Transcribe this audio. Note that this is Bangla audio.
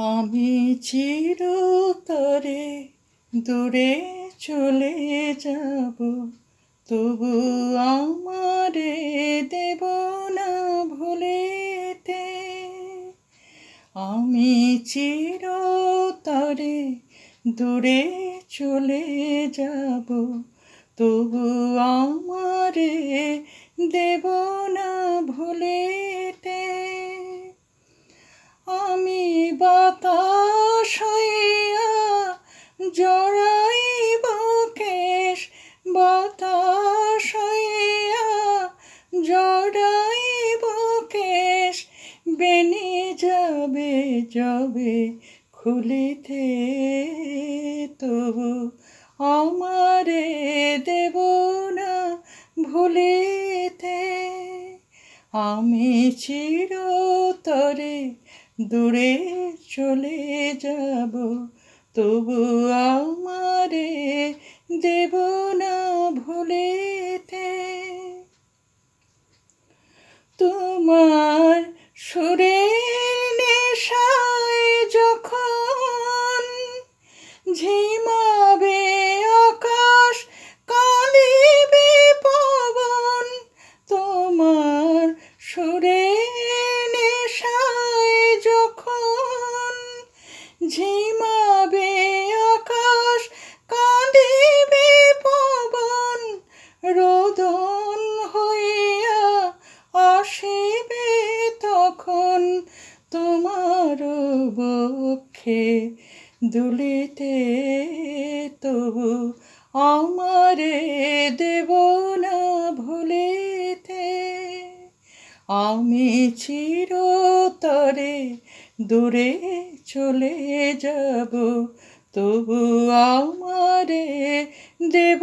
আমি চিরতরে দূরে চলে যাব, তবু আমারে দেব না ভুলিতে। আমি চিরতরে দূরে চলে যাব, তবু আমারে দেব না ভুলিতে। আমি বাতাস হইয়া জড়াইব কেশ, বাতাস হইয়া জড়াইব কেশ, বেনি যাবে যবে খুলিতে, তবু আমারে দেব না ভুলিতে। আমি চিরতরে দূরে চলে যাব, তবু আমারে দেব না ভুলিতে। তোমার সুরের নেশায় যখন ঝিমাবে আকাশ, কাঁদিবে পবন, তোমার সুরের নেশায় যখন ঝিমাবে আকাশ, কাঁদিবে পবন, রোদন হইয়া আসিবে তখন তোমার বক্ষে দুলিতে, তবু আমারে দেব না ভুলিতে। আমি চিরতরে দূরে চলে যাব, তবু আমারে দেব